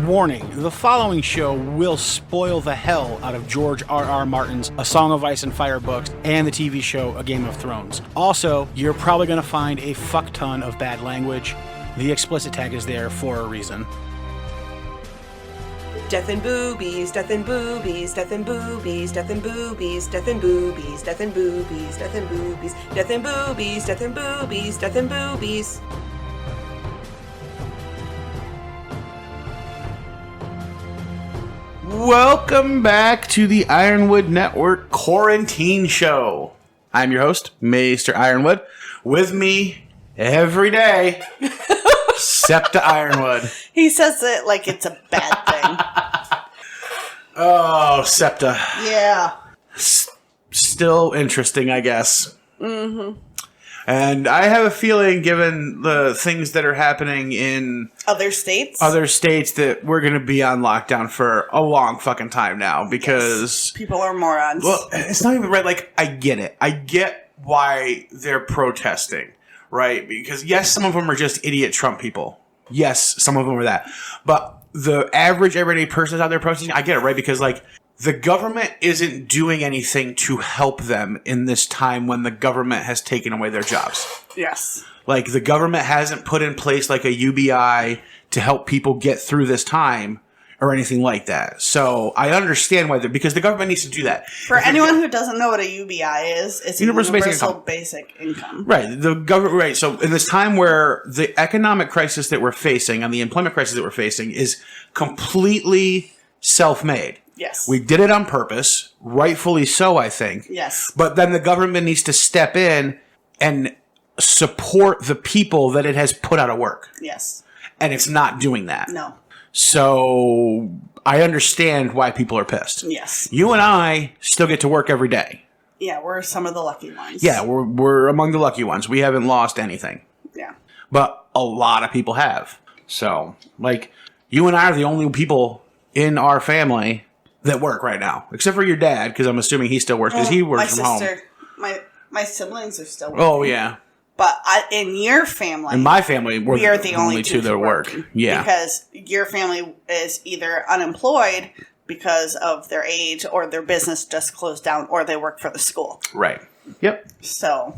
Warning, the following show will spoil the hell out of George R.R. Martin's A Song of Ice and Fire books and the TV show A Game of Thrones. Also, you're probably going to find a fuck ton of bad language. The explicit tag is there for a reason. Death and boobies, death and boobies, death and boobies, death and boobies, death and boobies, death and boobies, death and boobies, death and boobies, death and boobies, death and boobies. Welcome back to the Ironwood Network Quarantine Show. I'm your host, Maester Ironwood. With me every day, Septa Ironwood. He says it like it's a bad thing. Oh, Septa. Yeah. Still interesting, I guess. Mm-hmm. And I have a feeling, given the things that are happening in Other states, that we're going to be on lockdown for a long fucking time now because... Yes. People are morons. Well, it's not even right. Like, I get it. I get why they're protesting, right? Because, yes, some of them are just idiot Trump people. Yes, some of them are that. But the average everyday person out there protesting, I get it, right? Because, like, the government isn't doing anything to help them in this time when the government has taken away their jobs. Yes. Like, the government hasn't put in place, like, a UBI to help people get through this time or anything like that. So, I understand why because the government needs to do that. For anyone who doesn't know what a UBI is, it's Universal Basic Income. Right. The government, right. So, in this time where the economic crisis that we're facing and the employment crisis that we're facing is completely self-made. Yes. We did it on purpose, rightfully so, I think. Yes. But then the government needs to step in and support the people that it has put out of work. Yes. And it's not doing that. No. So I understand why people are pissed. Yes. You and I still get to work every day. Yeah, we're some of the lucky ones. Yeah, we're among the lucky ones. We haven't lost anything. Yeah. But a lot of people have. So, like, you and I are the only people in our family that work right now, except for your dad, because I'm assuming he still works because he works from home. My siblings are still working. Oh yeah, but in your family, in my family, we are the only two that work. Yeah, because your family is either unemployed because of their age, or their business just closed down, or they work for the school. Right. Yep. So.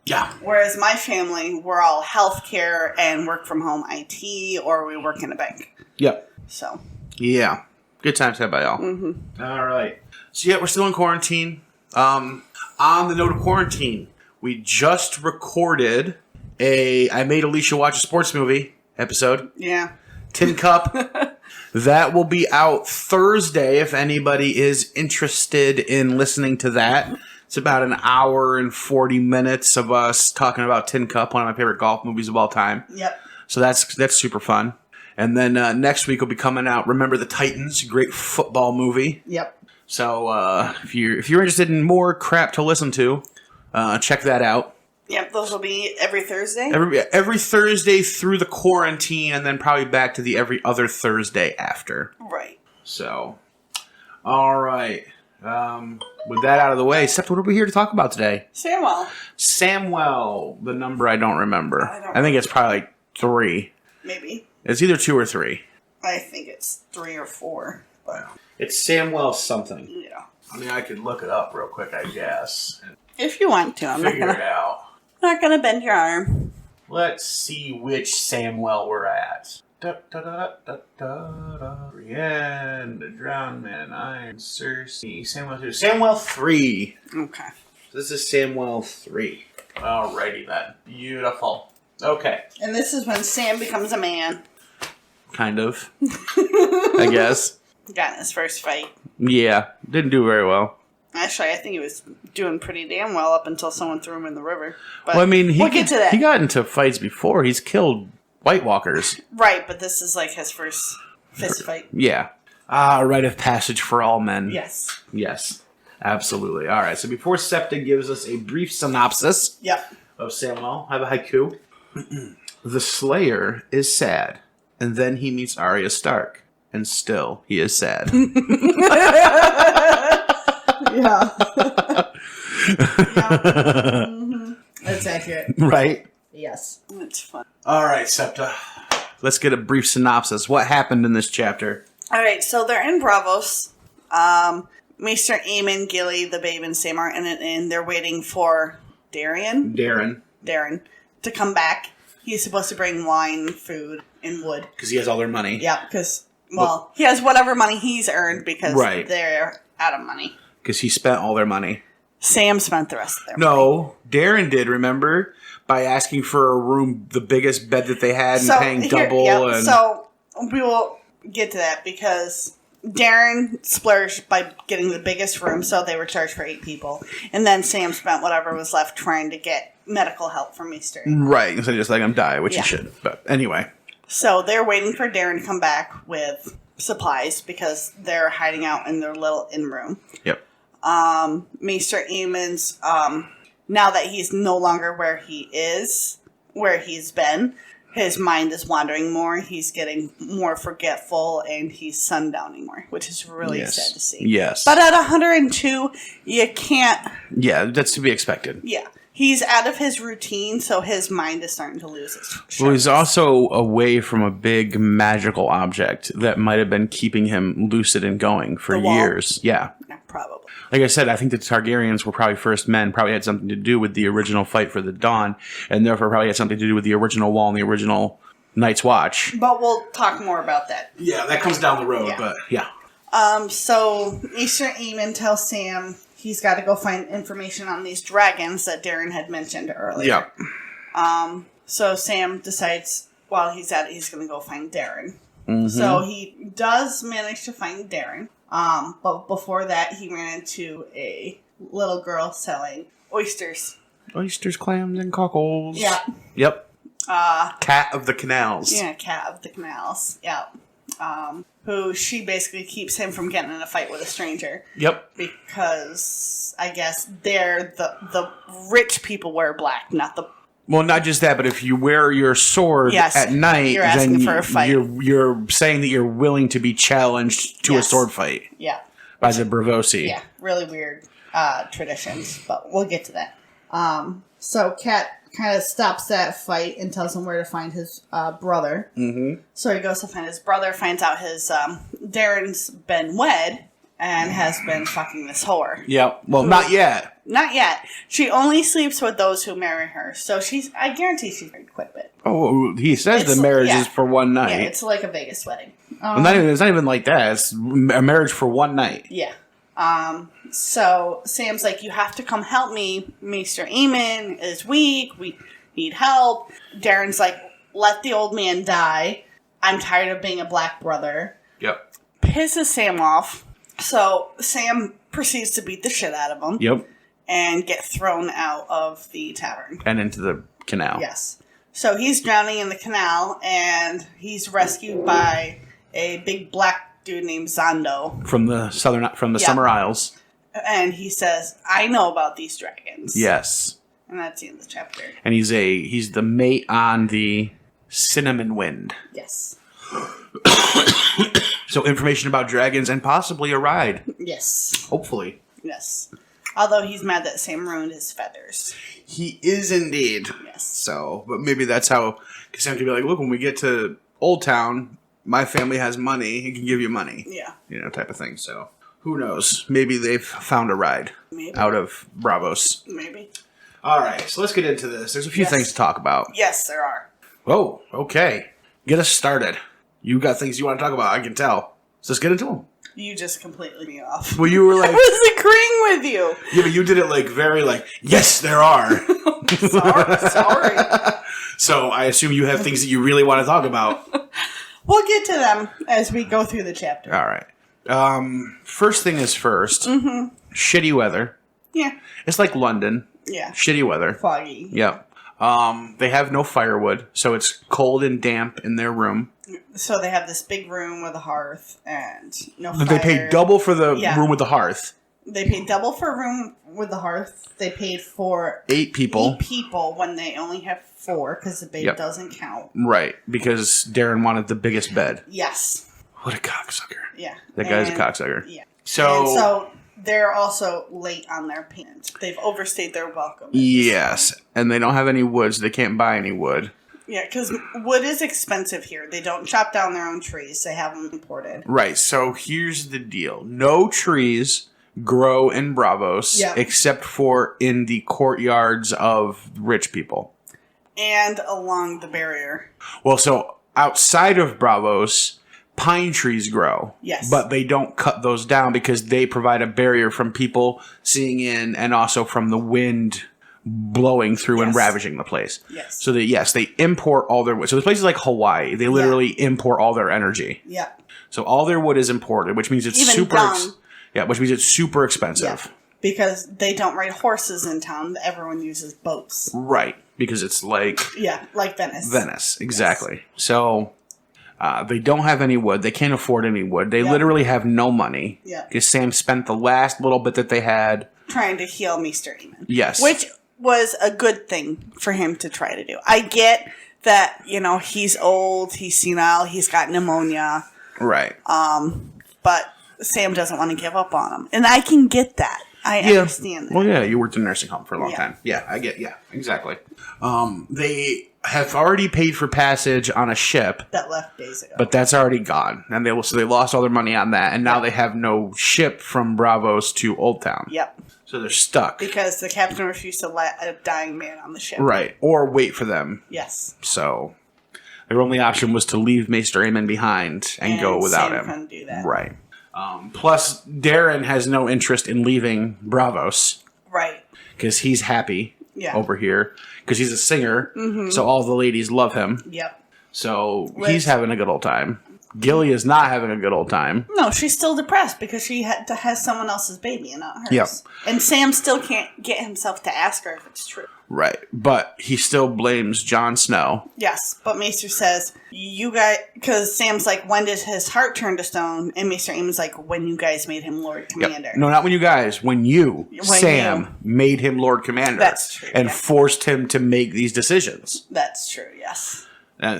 Yeah. Whereas my family, we're all healthcare and work from home IT, or we work in a bank. Yep. So. Yeah. Good times had by y'all. Mm-hmm. All right. So, yeah, we're still in quarantine. On the note of quarantine, we just recorded I Made Alicia Watch a Sports Movie episode. Yeah. Tin Cup. That will be out Thursday if anybody is interested in listening to that. It's about an hour and 40 minutes of us talking about Tin Cup, one of my favorite golf movies of all time. Yep. So that's super fun. And then next week will be coming out Remember the Titans, great football movie. Yep. So if you're interested in more crap to listen to, check that out. Yep, those will be every Thursday? Every Thursday through the quarantine, and then probably back to the every other Thursday after. Right. So, all right. With that out of the way, Septa, what are we here to talk about today? Samwell. The number I don't remember. I think it's probably like 3. Maybe. It's either 2 or 3. I think it's 3 or 4. But it's Samwell something. Yeah. I mean, I could look it up real quick, I guess. If you want to. I'm figure it out. Not gonna bend your arm. Let's see which Samwell we're at. Brienne, the Drowned Man, Iron, Cersei, Samwell 2. Samwell 3. Okay. This is Samwell 3. Alrighty then. Beautiful. Okay. And this is when Sam becomes a man. Kind of. I guess. Got in his first fight. Yeah. Didn't do very well. Actually, I think he was doing pretty damn well up until someone threw him in the river. But well, I mean, we'll get to that. He got into fights before. He's killed White Walkers. Right, but this is like his first fist fight. Yeah. Rite of passage for all men. Yes. Yes. Absolutely. All right. So before Septa gives us a brief synopsis of Samwell, I have a haiku. The Slayer is sad, and then he meets Arya Stark, and still he is sad. Yeah. Mm-hmm. That's accurate. Right? Yes. It's fun. All right, Septa. let's get a brief synopsis. What happened in this chapter? All right, so they're in Bravos. Maester Aemon, Gilly, the babe, and Sam are in an inn. They're waiting for Daeron to come back. He's supposed to bring wine, food, and wood. Because he has all their money. Yeah, because, he has whatever money he's earned because they're out of money. Because he spent all their money. Sam spent the rest of their money. No, Daeron did, remember? By asking for a room, the biggest bed that they had, and paying double. So we will get to that because Daeron splurged by getting the biggest room, so they were charged for 8 people. And then Sam spent whatever was left trying to get medical help from Maester. Right, instead of just letting him die, which he should. But anyway. So they're waiting for Daeron to come back with supplies because they're hiding out in their little inn room. Yep. Maester Aemon's, now that he's no longer where he's been, his mind is wandering more, he's getting more forgetful, and he's sundowning more, which is really sad to see. Yes. But at 102, you can't... Yeah, that's to be expected. Yeah. He's out of his routine, so his mind is starting to lose its sharpness. Well, he's also away from a big magical object that might have been keeping him lucid and going for years. Yeah. Probably. Like I said, I think the Targaryens were probably first men, probably had something to do with the original fight for the Dawn, and therefore probably had something to do with the original wall and the original Night's Watch. But we'll talk more about that. Yeah, that comes down the road, but yeah. So Maester Aemon tells Sam he's got to go find information on these dragons that Daeron had mentioned earlier. Yeah. So Sam decides while he's at it, he's going to go find Daeron. Mm-hmm. So he does manage to find Daeron. But before that, he ran into a little girl selling oysters. Oysters, clams, and cockles. Yeah. Yep. Cat of the Canals. Yeah, Cat of the Canals. Yeah. Who she basically keeps him from getting in a fight with a stranger. Yep. Because I guess they're the rich people wear black, not the... Well, not just that, but if you wear your sword at night, you're asking then for a fight. You're saying that you're willing to be challenged to a sword fight. Yeah. By the Bravosi. Yeah, really weird traditions, but we'll get to that. So Cat kind of stops that fight and tells him where to find his brother. Mm-hmm. So he goes to find his brother, finds out his Daeron's been wed and has been fucking this whore. Yeah, well, not yet. Not yet. She only sleeps with those who marry her. So I guarantee she's married quite a bit. Oh, he says the marriage is for one night. Yeah, it's like a Vegas wedding. Well, it's not even like that. It's a marriage for one night. Yeah. So Sam's like, you have to come help me. Maester Aemon is weak. We need help. Daeron's like, let the old man die. I'm tired of being a black brother. Yep. Pisses Sam off. So Sam proceeds to beat the shit out of him. Yep. And get thrown out of the tavern. And into the canal. Yes. So he's drowning in the canal, and he's rescued by a big black dude named Zondo. From the Summer Isles. And he says, I know about these dragons. Yes. And that's the end of the chapter. And he's the mate on the Cinnamon Wind. Yes. So information about dragons and possibly a ride. Yes. Hopefully. Yes. Although he's mad that Sam ruined his feathers. He is indeed. Yes. So, but maybe that's how Sam can be like, look, when we get to Old Town, my family has money. He can give you money. Yeah. Type of thing. So, who knows? Maybe they've found a ride out of Bravos. Maybe. All right. So let's get into this. There's a few things to talk about. Yes, there are. Oh, okay. Get us started. You got things you want to talk about, I can tell. So let's get into them. You just completely me off. Well, you were like... I was agreeing with you. Yeah, but you did it very yes, there are. Sorry. So I assume you have things that you really want to talk about. We'll get to them as we go through the chapter. All right. First thing is first. Mm-hmm. Shitty weather. Yeah. It's like London. Yeah. Shitty weather. Foggy. Yep. They have no firewood, so it's cold and damp in their room. So they have this big room with a hearth and no fire. They paid double for the room with the hearth. They paid double for a room with the hearth. They paid for 8 people. 8 people when they only have 4 because the babe doesn't count. Right, because Daeron wanted the biggest bed. Yes. What a cocksucker. Yeah. That guy's a cocksucker. Yeah. So they're also late on their payment. They've overstayed their welcome. Yes, and they don't have any wood, so they can't buy any wood. Yeah, because wood is expensive here. They don't chop down their own trees. They have them imported. Right. So here's the deal. No trees grow in Bravos Yep. except for in the courtyards of rich people. And along the barrier. Well, so outside of Bravos, pine trees grow. Yes. But they don't cut those down because they provide a barrier from people seeing in and also from the wind blowing through and Yes. ravaging the place. Yes. So they import all their wood. So there's places like Hawaii, they literally import all their energy. Yeah. So all their wood is imported, which means it's Even super dung. which means it's super expensive. Yeah. Because they don't ride horses in town. Everyone uses boats. Right. Because it's like Yeah, like Venice. Venice, exactly. So they don't have any wood. They can't afford any wood. They Yep. literally have no money. Yeah. Because Sam spent the last little bit that they had. Trying to heal Maester Aemon. Yes. Which was a good thing for him to try to do. I get that, he's old, he's senile, he's got pneumonia, Right. but Sam doesn't want to give up on him. And I can get that. I understand that. Well, yeah, you worked in a nursing home for a long Yeah. time. Yeah, exactly. They have already paid for passage on a ship, That left days ago. but that's already gone. And they lost all their money on that, and now they have no ship from Bravos to Old Town. Yep. So they're stuck. Because the captain refused to let a dying man on the ship. Right. Or wait for them. Yes. So their only option was to leave Maester Aemon behind and go without Sam him. couldn't do that. Right. Plus, Daeron has no interest in leaving Bravos Right. because he's happy Yeah. over here because he's a singer. So all the ladies love him. Yep. So he's having a good old time. Gilly is not having a good old time. No, she's still depressed because she has someone else's baby and not hers. Yep. And Sam still can't get himself to ask her if it's true. Right. But he still blames Jon Snow. Yes, but Maester says, you guys, because Sam's like, when did his heart turn to stone? And Maester Aemon's like, when you guys made him Lord Commander. No, not when you guys. When Sam, made him Lord Commander. That's true, And yeah. forced him to make these decisions. That's true, yes.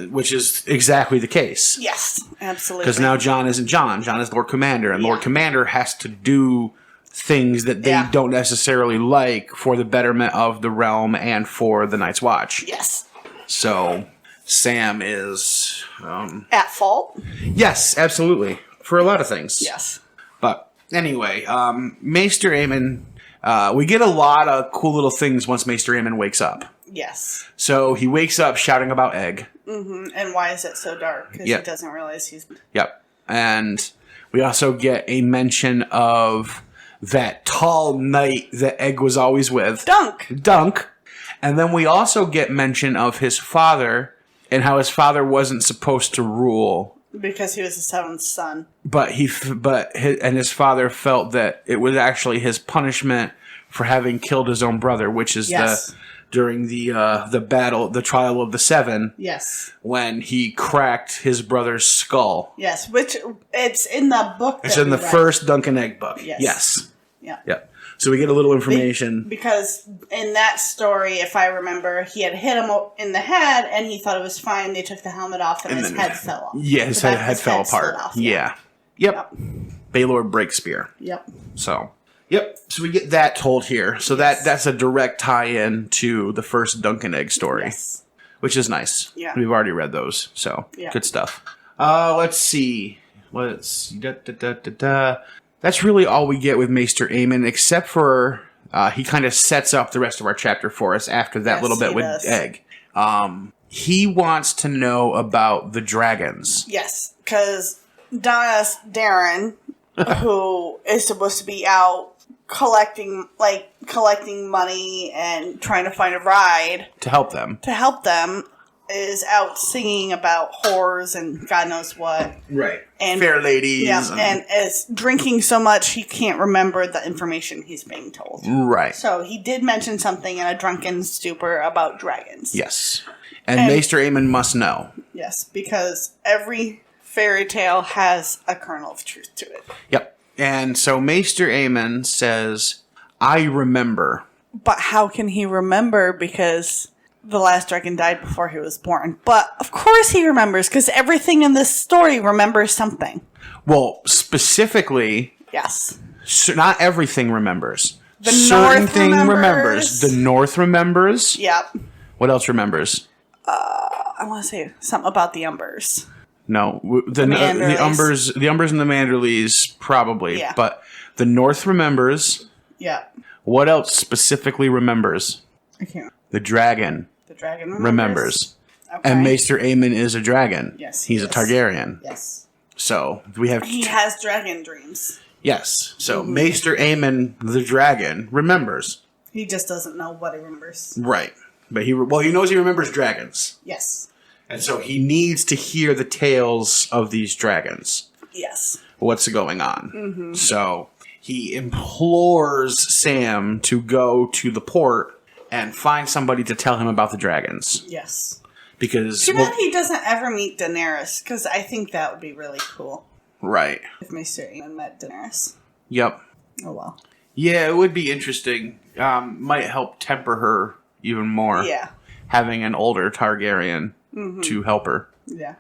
Which is exactly the case. Yes, absolutely. Because now Jon isn't Jon. Jon is Lord Commander. And Lord Commander has to do things that they don't necessarily like for the betterment of the realm and for the Night's Watch. Yes. So Sam is... At fault? yes, absolutely. For a lot of things. Yes. But anyway, Maester Aemon... we get a lot of cool little things once Maester Aemon wakes up. Yes. So he wakes up shouting about Egg. Mm-hmm. And why is it so dark? Because he doesn't realize he's... Yep. And we also get a mention of that tall knight that Egg was always with. Dunk. And then we also get mention of his father and how his father wasn't supposed to rule. Because he was the seventh son. But his father felt that it was actually his punishment for having killed his own brother, which is during the battle, the trial of the Seven. Yes. When he cracked his brother's skull. Yes, which it's in the book. It's in the first Dunk and Egg book. Yes. Yeah. Yep. So we get a little information. Because in that story, if I remember, he had hit him in the head and he thought it was fine. They took the helmet off and his head fell off. Yeah, his head fell apart. Yeah. Yep. Baelor Breakspear. Yep. So we get that told here. So that's a direct tie-in to the first Dunk and Egg story. Yes. Which is nice. Yeah. We've already read those. So good stuff. Let's see. That's really all we get with Maester Aemon, except for he kind of sets up the rest of our chapter for us after that little bit with Egg. He wants to know about the dragons. Yes, because Daeron, who is supposed to be out collecting money and trying to find a ride To help them. is out singing about whores and God knows what. Right. And fair ladies. Yeah, and is drinking so much he can't remember the information he's being told. Right. So he did mention something in a drunken stupor about dragons. Yes. And Maester Aemon must know. Yes, because every fairy tale has a kernel of truth to it. Yep. And so Maester Aemon says, I remember. But how can he remember? Because the last dragon died before he was born. But of course he remembers, because everything in this story remembers something. Well, specifically, Yes. not everything remembers. The Certain North remembers. The North remembers. Yep. What else remembers? I want to say something about the Umbers. No, the Umbers and the Manderleys probably, Yeah. but the North remembers. Yeah. What else specifically remembers? I can't. The dragon. The dragon remembers. Okay. And Maester Aemon is a dragon. Yes, he's a Targaryen. Yes. So we have. He has dragon dreams. Yes. So Maester Aemon, the dragon, remembers. He just doesn't know what he remembers. Right, but he knows he remembers dragons. Yes. And so he needs to hear the tales of these dragons. Yes. What's going on? Mm-hmm. So he implores Sam to go to the port and find somebody to tell him about the dragons. Yes. Because too bad he doesn't ever meet Daenerys, because I think that would be really cool. Right. If Maester Aemon met Daenerys. Yep. Oh well. Yeah, it would be interesting. Might help temper her even more. Yeah. Having an older Targaryen to help her. Yeah.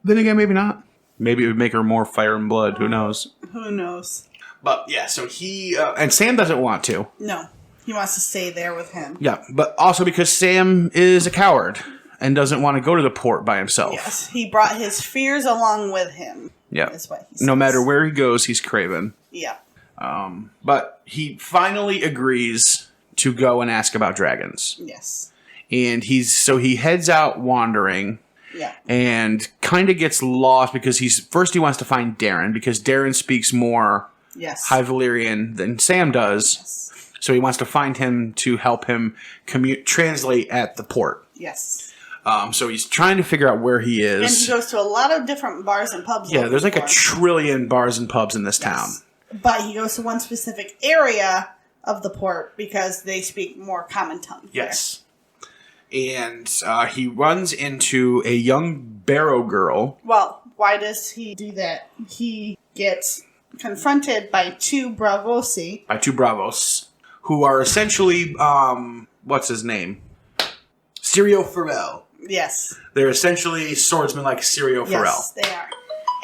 Then again, maybe not. Maybe it would make her more fire and blood. Who knows? Who knows? But yeah, so he and Sam doesn't want to. No, he wants to stay there with him. Yeah, but also because Sam is a coward and doesn't want to go to the port by himself. Yes, he brought his fears along with him. Yeah, that's what he says. No matter where he goes, he's craven. Yeah. But he finally agrees to go and ask about dragons. Yes. And he heads out wandering. Yeah. And kind of gets lost because he wants to find Daeron because Daeron speaks more High Valyrian than Sam does. Yes. So he wants to find him to help him translate at the port. Yes. So he's trying to figure out where he is. And he goes to a lot of different bars and pubs. Yeah, there's like a trillion bars and pubs in this town. But he goes to one specific area of the port because they speak more common tongue. Yes. And he runs into a young barrow girl. Well, why does he do that? He gets confronted by two Bravosi. By two Bravos, who are essentially, what's his name? Syrio Farrell. Yes. They're essentially swordsmen like Syrio Farrell. Yes, they are.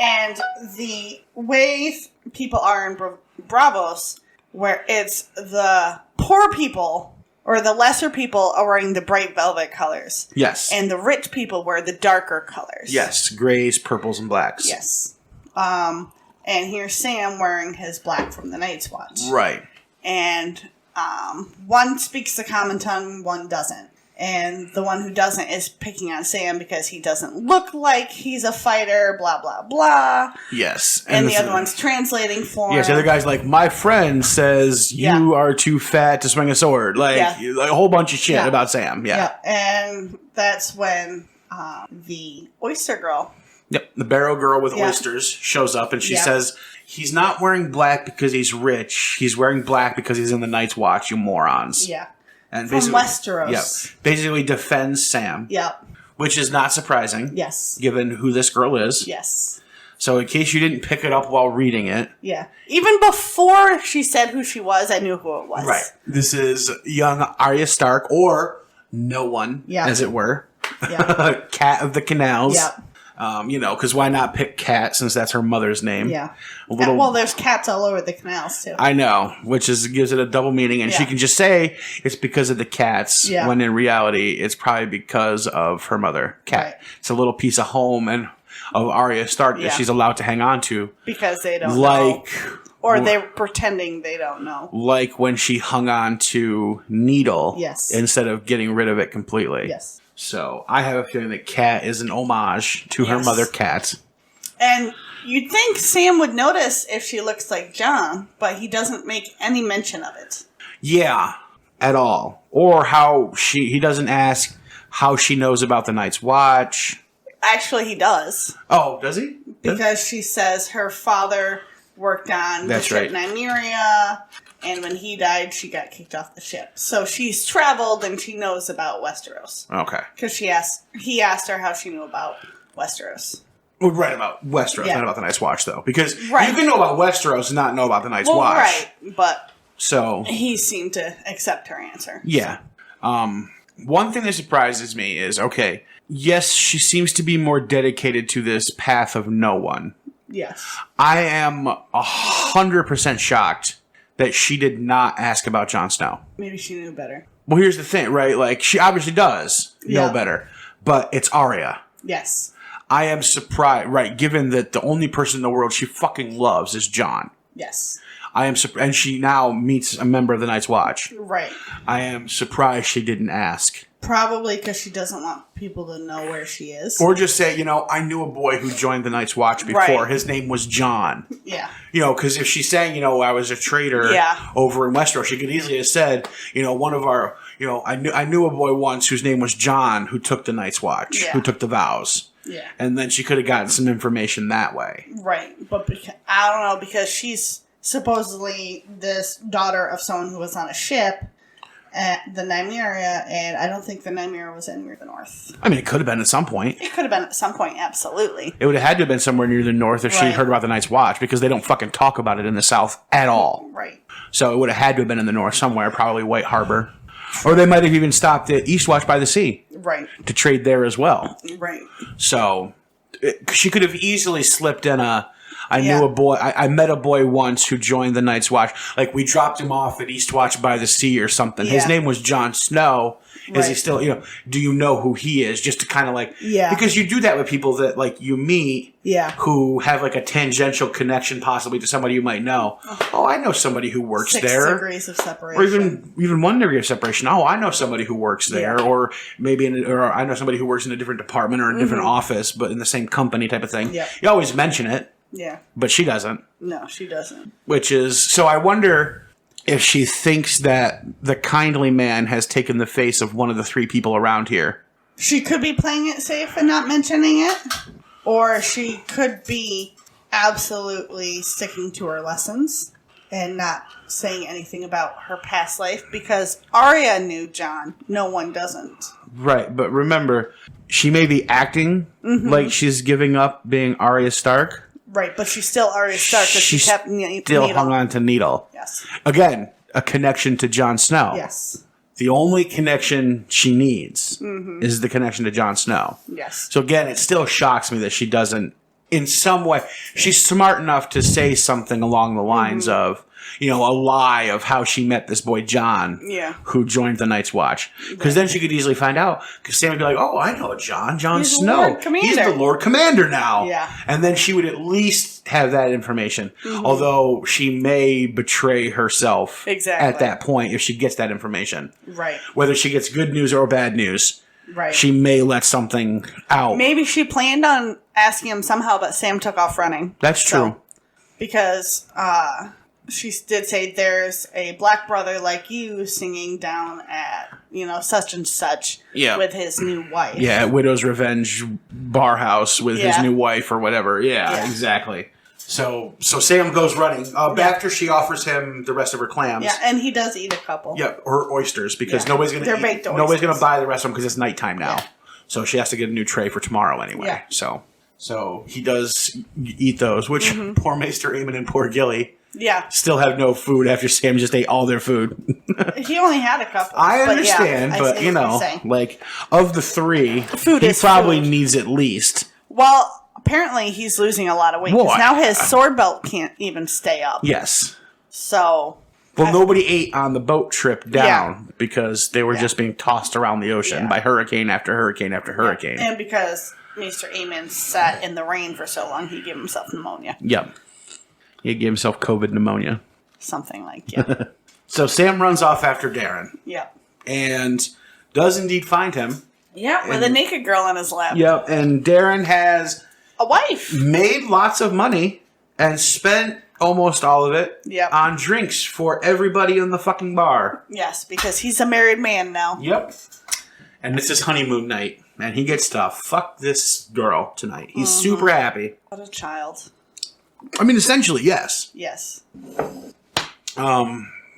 And the way people are in Bravos, where it's the poor people or the lesser people are wearing the bright velvet colors. Yes. And the rich people wear the darker colors. Yes, grays, purples, and blacks. Yes. And here's Sam wearing his black from the Night's Watch. Right. And one speaks the common tongue, one doesn't. And the one who doesn't is picking on Sam because he doesn't look like he's a fighter, blah, blah, blah. Yes. And the other one's translating for him. Yes, the other guy's like, my friend says you are too fat to swing a sword. Like, a whole bunch of shit about Sam. Yeah. And that's when the oyster girl. Yep. The barrow girl with oysters shows up and she says, he's not wearing black because he's rich. He's wearing black because he's in the Night's Watch, you morons. Yeah. And from Westeros. Yep. Basically defends Sam. Yep. Which is not surprising. Yes. Given who this girl is. Yes. So in case you didn't pick it up while reading it. Yeah. Even before she said who she was, I knew who it was. Right. This is young Arya Stark, or no one, as it were. Yeah. Cat of the Canals. Yep. Because why not pick Cat since that's her mother's name? Yeah. Well, there's cats all over the canals too. I know, which gives it a double meaning, and she can just say it's because of the cats, when in reality it's probably because of her mother, Cat. Right. It's a little piece of home and of Arya Stark that she's allowed to hang on to because they don't know. Or they're pretending they don't know. Like when she hung on to Needle instead of getting rid of it completely. Yes. So I have a feeling that Cat is an homage to her mother, Cat. And you'd think Sam would notice if she looks like Jon, but he doesn't make any mention of it. Yeah, at all. Or he doesn't ask how she knows about the Night's Watch. Actually, he does. Oh, does he? Because she says her father worked on the ship Nymeria, and when he died, she got kicked off the ship. So she's traveled and she knows about Westeros. Okay. Because he asked her how she knew about Westeros. Well, right, about Westeros, not about the Night's Watch, though. Because you can know about Westeros and not know about the Night's Watch. Right, but so he seemed to accept her answer. Yeah. One thing that surprises me is, yes, she seems to be more dedicated to this path of no one. Yes. I am 100% shocked that she did not ask about Jon Snow. Maybe she knew better. Well, here's the thing, right? Like, she obviously does know better. but it's Arya. Yes. I am surprised, right, given that the only person in the world she fucking loves is Jon. Yes. I am and she now meets a member of the Night's Watch. Right. I am surprised she didn't ask. Probably because she doesn't want people to know where she is. Or just say, I knew a boy who joined the Night's Watch before. Right. His name was Jon. Yeah. Because if she's saying, I was a traitor over in Westeros, she could easily have said, one of our, I knew a boy once whose name was Jon who took the Night's Watch, who took the vows. Yeah. And then she could have gotten some information that way. Right. But I don't know, because she's supposedly this daughter of someone who was on a ship at the Nymeria, and I don't think the Nymeria was anywhere in the north. I mean, it could have been at some point. It could have been at some point, absolutely. It would have had to have been somewhere near the north if she heard about the Night's Watch, because they don't fucking talk about it in the south at all. Right. So it would have had to have been in the north somewhere, probably White Harbor. Or they might have even stopped at Eastwatch by the Sea. Right. To trade there as well. Right. So she could have easily slipped in I knew a boy. I met a boy once who joined the Night's Watch. Like, we dropped him off at Eastwatch by the Sea or something. Yeah. His name was Jon Snow. Is he Right. still, do you know who he is? Just to kind of because you do that with people that, you meet who have, a tangential connection possibly to somebody you might know. Oh, I know somebody who works 6 there. degrees of separation. Or even 1 degree of separation. Oh, I know somebody who works there. Yeah. Or maybe, or I know somebody who works in a different department or a different office, but in the same company type of thing. Yeah. You always mention it. Yeah. But she doesn't. No, she doesn't. Which is... So I wonder if she thinks that the kindly man has taken the face of one of the 3 people around here. She could be playing it safe and not mentioning it. Or she could be absolutely sticking to her lessons and not saying anything about her past life. Because Arya knew Jon. No one doesn't. Right, but remember, she may be acting like she's giving up being Arya Stark. Right, but she's still Arya Stark because she kept still Needle. hung on to Needle. Yes. Again, a connection to Jon Snow. Yes. The only connection she needs is the connection to Jon Snow. Yes. So again, it still shocks me that she doesn't, in some way, she's smart enough to say something along the lines of, a lie of how she met this boy Jon, who joined the Night's Watch. Because then she could easily find out. Because Sam would be like, "Oh, I know Jon He's Snow. Lord Commander. He's the Lord Commander now." Yeah. And then she would at least have that information. Although she may betray herself at that point if she gets that information. Right. Whether she gets good news or bad news. Right. She may let something out. Maybe she planned on asking him somehow, but Sam took off running. That's true. Because she did say there's a black brother like you singing down at, such and such with his new wife. Yeah, at Widow's Revenge bar house with his new wife or whatever. Yeah, exactly. So Sam goes running. After she offers him the rest of her clams. Yeah, and he does eat a couple. Yeah, or oysters because nobody's gonna baked oysters. Nobody's gonna buy the rest of them because it's nighttime now. Yeah. So she has to get a new tray for tomorrow anyway. Yeah. So he does eat those, which poor Maester Aemon and poor Gilly still have no food after Sam just ate all their food. He only had a couple. I understand, but of the 3, he probably needs at least. Well, apparently he's losing a lot of weight because now his sword belt can't even stay up. Yes. So. Well, nobody ate on the boat trip down because they were just being tossed around the ocean by hurricane after hurricane after hurricane. And because Maester Aemon sat in the rain for so long, he gave himself pneumonia. Yep. He gave himself COVID pneumonia. Something like, yeah. So Sam runs off after Daeron. Yep. And does indeed find him. Yep, with a naked girl on his lap. Yep, and Daeron has... a wife. Made lots of money and spent almost all of it on drinks for everybody in the fucking bar. Yes, because he's a married man now. Yep. And this is honeymoon night. And he gets to fuck this girl tonight. He's super happy. What a child. I mean, essentially, yes. Yes.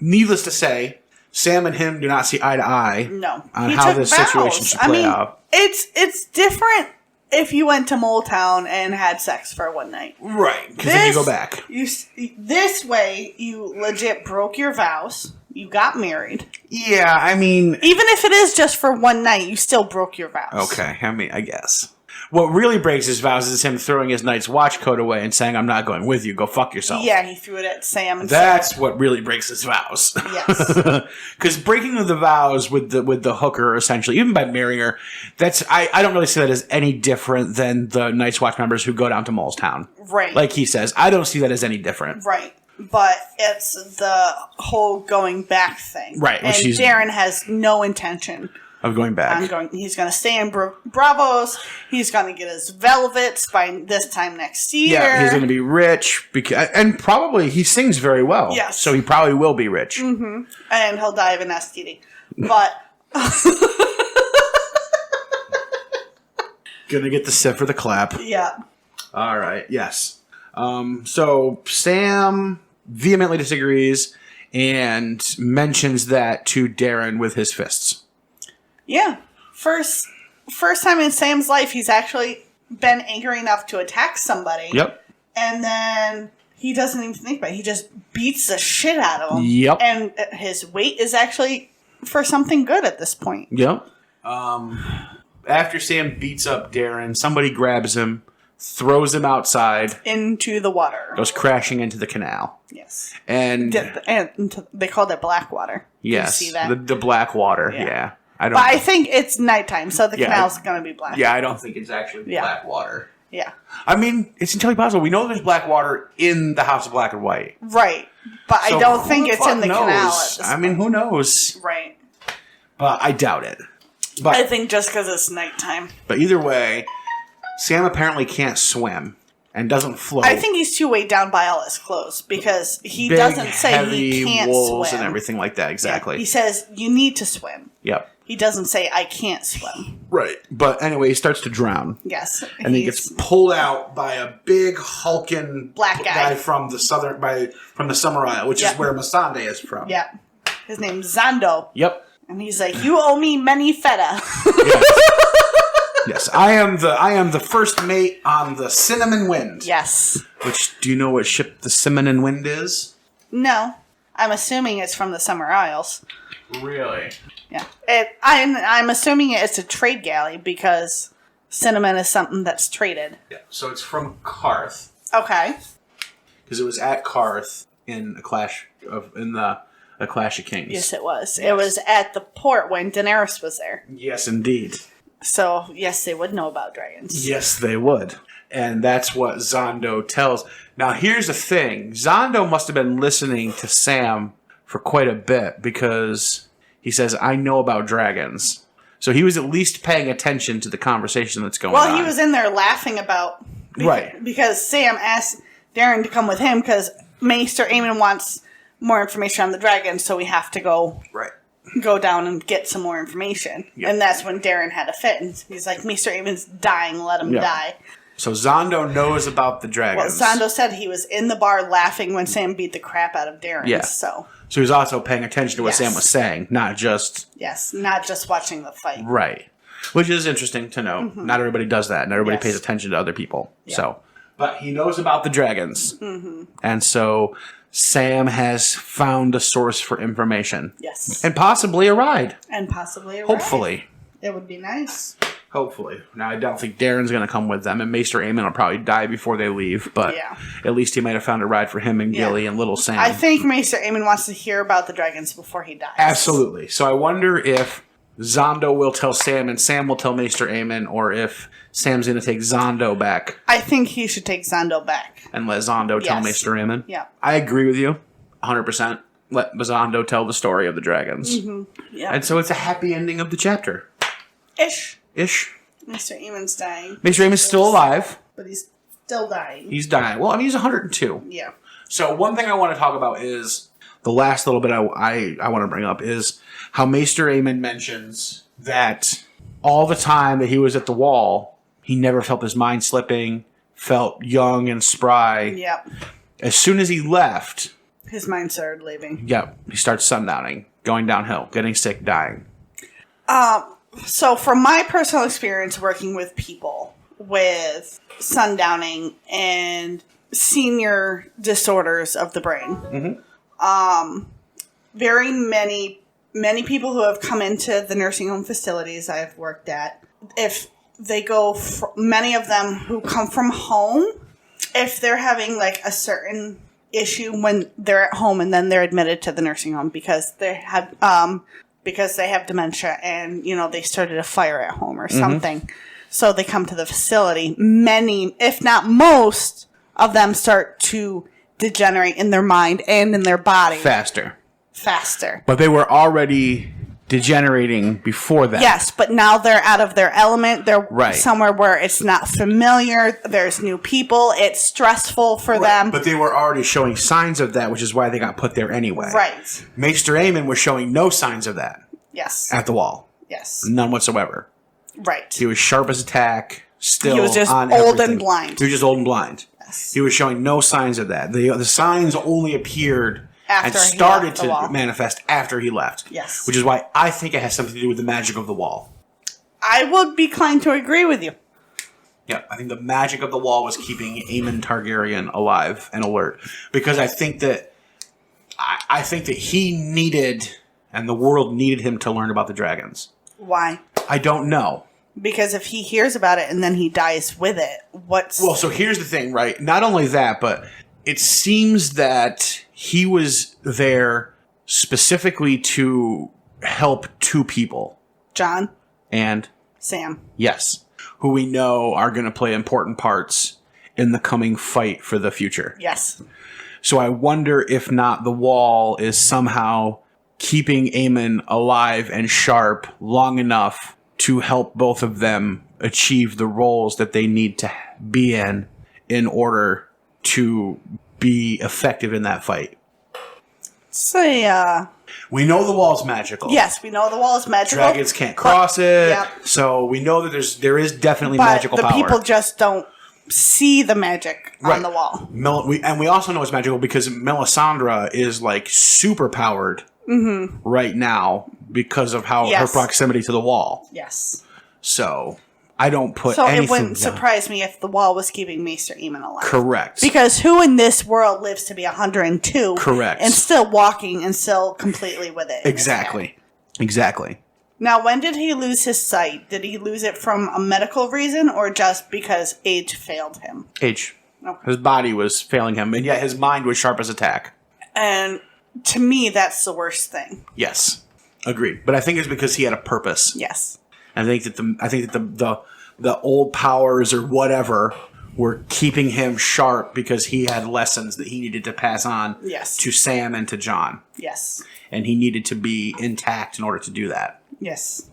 Needless to say, Sam and him do not see eye to eye on how this situation should play out. It's different if you went to Moletown and had sex for one night. Right, because then you go back. This way, you legit broke your vows. You got married. Yeah, I mean... Even if it is just for one night, you still broke your vows. Okay, I mean, I guess. What really breaks his vows is him throwing his Night's Watch coat away and saying, I'm not going with you. Go fuck yourself. Yeah, he threw it at Sam. And That's what really breaks his vows. Yes. Because breaking of the vows with the hooker, essentially, even by marrying her, I don't really see that as any different than the Night's Watch members who go down to Molestown. Right. Like he says. I don't see that as any different. Right. But it's the whole going back thing. Right. And Daeron has no intention of going back. He's going to stay in Bravos. He's going to get his velvets by this time next year. Yeah, he's going to be rich. And probably he sings very well. Yes. So he probably will be rich. Mm-hmm. And he'll die of an STD. But... Gonna get the sit for the clap. Yeah. All right. Yes. So Sam vehemently disagrees and mentions that to Daeron with his fists. Yeah. First time in Sam's life he's actually been angry enough to attack somebody. Yep. And then he doesn't even think about it. He just beats the shit out of him. Yep. And his weight is actually for something good at this point. Yep. After Sam beats up Daeron, somebody grabs him, throws him outside. Into the water. Goes crashing into the canal. Yes. And they called it black water. Yes. Did you see that? The black water. Yeah. But I think it's nighttime, so the canal's going to be black. Yeah, I don't think it's actually black water. Yeah. I mean, it's entirely possible. We know there's black water in the House of Black and White. Right. But So I don't think who the it's in the fuck canal at knows? this I mean, who knows? Right. But I doubt it. But I think just because it's nighttime. But either way, Sam apparently can't swim and doesn't float. I think he's too weighed down by all his clothes because he Big, doesn't say heavy he can't wools swim. and everything like that. Exactly. Yeah. He says you need to swim. Yep. He doesn't say I can't swim. Right. But anyway, he starts to drown. Yes. And he gets pulled out by a big hulking black guy from the from the Summer Isle, which is where Missandei is from. Yep. His name's Zondo. Yep. And he's like, "You owe me many feta." Yes, I am the first mate on the Cinnamon Wind. Yes. Which, do you know what ship the Cinnamon Wind is? No, I'm assuming it's from the Summer Isles. Really? Yeah. I'm assuming it's a trade galley because cinnamon is something that's traded. Yeah. So it's from Karth. Okay. Because it was at Karth in a Clash of Kings. Yes, it was. Yes. It was at the port when Daenerys was there. Yes, indeed. So, yes, they would know about dragons. Yes, they would. And that's what Zondo tells. Now, here's the thing. Zondo must have been listening to Sam for quite a bit because he says, I know about dragons. So he was at least paying attention to the conversation that's going on. Well, he was in there laughing about... Right. Because Sam asked Daeron to come with him because Maester Aemon wants more information on the dragons, so we have to go... Right. Go down and get some more information. Yep. And that's when Daeron had a fit. And he's like, Maester Aemon's dying, let him die. So Zondo knows about the dragons. Well, Zondo said he was in the bar laughing when Sam beat the crap out of Daeron. Yeah. So he was also paying attention to what Sam was saying, not just... Yes, not just watching the fight. Right. Which is interesting to know. Mm-hmm. Not everybody does that. Not everybody pays attention to other people. Yeah. So, but he knows about the dragons. Mm-hmm. And so... Sam has found a source for information. Yes. And possibly a ride. Hopefully. It would be nice. Hopefully. Now, I don't think Daeron's going to come with them, and Maester Aemon will probably die before they leave, but at least he might have found a ride for him and Gilly and little Sam. I think Maester Aemon wants to hear about the dragons before he dies. Absolutely. So I wonder if Zondo will tell Sam and Sam will tell Maester Aemon, or if Sam's going to take Zondo back. I think he should take Zondo back. And let Zondo tell Maester Aemon? Yeah. I agree with you 100%. Let Zondo tell the story of the dragons. Mm-hmm. Yeah. And so it's a happy ending of the chapter. Ish. Maester Aemon's dying. Maester Aemon's still alive. But he's still dying. He's dying. Well, I mean, he's 102. Yeah. So one thing I want to talk about is, the last little bit I want to bring up is how Maester Aemon mentions that all the time that he was at the wall, he never felt his mind slipping, felt young and spry. Yep. As soon as he left... his mind started leaving. Yep. He starts sundowning, going downhill, getting sick, dying. So from my personal experience working with people with sundowning and senior disorders of the brain, very many people who have come into the nursing home facilities I've worked at, if they go, many of them who come from home, if they're having like a certain issue when they're at home and then they're admitted to the nursing home because they have dementia and, you know, they started a fire at home or something. So they come to the facility. Many, if not most of them start to degenerate in their mind and in their body. Faster. But they were already degenerating before that. Yes, but now they're out of their element. They're right. somewhere where it's not familiar. There's new people. It's stressful for them. But they were already showing signs of that, which is why they got put there anyway. Right. Maester Aemon was showing no signs of that. Yes. At the wall. Yes. None whatsoever. Right. He was sharp as a tack. Still, he was just on old everything. and blind. He was just old and blind. Yes. He was showing no signs of that. The signs only appeared after and he started left the to wall. manifest after he left. Yes. Which is why I think it has something to do with the magic of the wall. I would be inclined to agree with you. Yeah, I think the magic of the wall was keeping Aemon Targaryen alive and alert. Because I think that he needed, and the world needed him to learn about the dragons. Why? I don't know. Because if he hears about it and then he dies with it, Well, so here's the thing, right? Not only that, but it seems that he was there specifically to help two people. Jon? And? Sam. Yes. Who we know are going to play important parts in the coming fight for the future. Yes. So I wonder if not the wall is somehow keeping Aemon alive and sharp long enough to help both of them achieve the roles that they need to be in order to be effective in that fight. So, we know the wall's magical. Yes, we know the wall is magical. Dragons can't cross it. Yep. So we know that there is definitely but magical power. the people just don't see the magic on the wall. And we also know it's magical because Melisandre is like super powered right now because of how her proximity to the wall. Yes. So I don't put anything it wouldn't down. surprise me if the wall was keeping Maester Aemon alive. Correct. Because who in this world lives to be 102? Correct. And still walking and still completely with it. Exactly. Now, when did he lose his sight? Did he lose it from a medical reason or just because age failed him? Age. Okay. His body was failing him, and yet his mind was sharp as a tack. And to me, that's the worst thing. Yes. Agreed. But I think it's because he had a purpose. Yes. I think that the old powers or whatever were keeping him sharp because he had lessons that he needed to pass on to Sam and to Jon. Yes. And he needed to be intact in order to do that. Yes.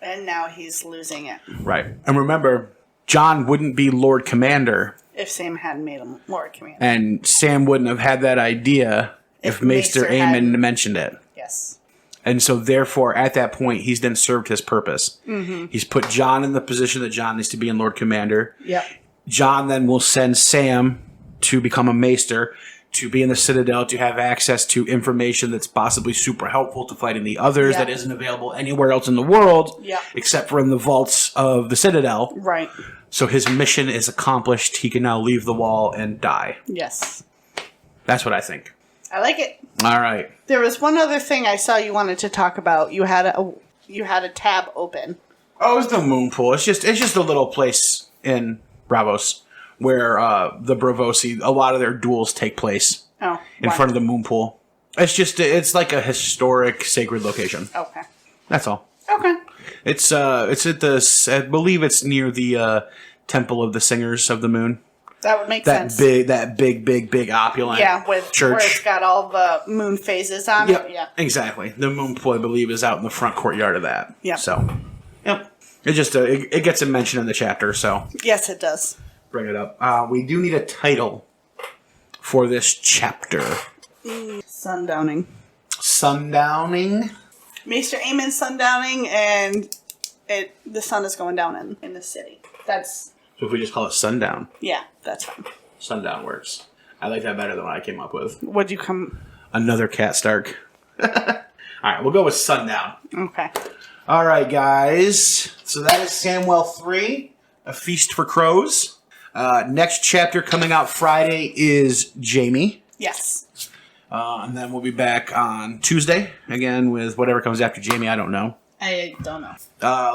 And now he's losing it. Right. And remember, Jon wouldn't be Lord Commander if Sam hadn't made him Lord Commander. And Sam wouldn't have had that idea if Maester Aemon mentioned it. Yes. And so, therefore, at that point, he's then served his purpose. Mm-hmm. He's put Jon in the position that Jon needs to be in Lord Commander. Yep. Jon then will send Sam to become a Maester, to be in the Citadel, to have access to information that's possibly super helpful to fighting the others that isn't available anywhere else in the world, except for in the vaults of the Citadel. Right. So his mission is accomplished. He can now leave the wall and die. Yes. That's what I think. I like it. All right. There was one other thing I saw you wanted to talk about. You had a tab open. Oh, it's the moon pool. It's just a little place in Bravos where the Bravosi, a lot of their duels take place in front of the moon pool. It's like a historic sacred location. Okay. That's all. Okay. It's at the, I believe it's near the Temple of the Singers of the Moon. That would make sense. That big opulent church. Where it's got all the moon phases on it. Yeah. Exactly. The moon pool, I believe, is out in the front courtyard of that. Yeah. So, it just it gets a mention in the chapter. So yes, it does. Bring it up. We do need a title for this chapter. Sundowning. Sundowning. Maester Aemon sundowning, and the sun is going down in the city. That's. So if we just call it sundown. Yeah, that's fine. Sundown works. I like that better than what I came up with. What'd you come? Another Cat Stark. All right, we'll go with sundown. Okay. All right, guys. So that is Samwell 3, A Feast for Crows. Next chapter coming out Friday is Jaime. Yes. And then we'll be back on Tuesday, again, with whatever comes after Jaime, I don't know. I don't know.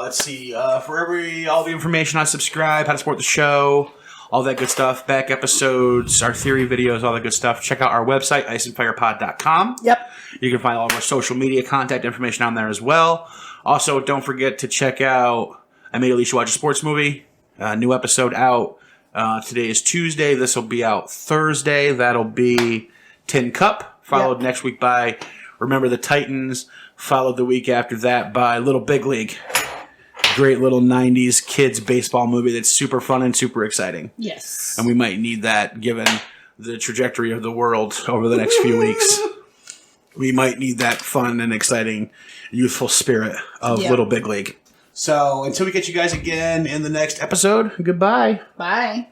Let's see. For all the information on subscribe, how to support the show, all that good stuff, back episodes, our theory videos, all that good stuff, check out our website, IceAndFirePod.com. Yep. You can find all of our social media contact information on there as well. Also, don't forget to check out I Made Alicia Watch a Sports Movie. New episode out. Today is Tuesday. This will be out Thursday. That'll be Tin Cup, followed next week by Remember the Titans, followed the week after that by Little Big League. Great little 90s kids baseball movie that's super fun and super exciting. Yes. And we might need that given the trajectory of the world over the next few weeks. We might need that fun and exciting youthful spirit of Little Big League. So until we get you guys again in the next episode, goodbye. Bye.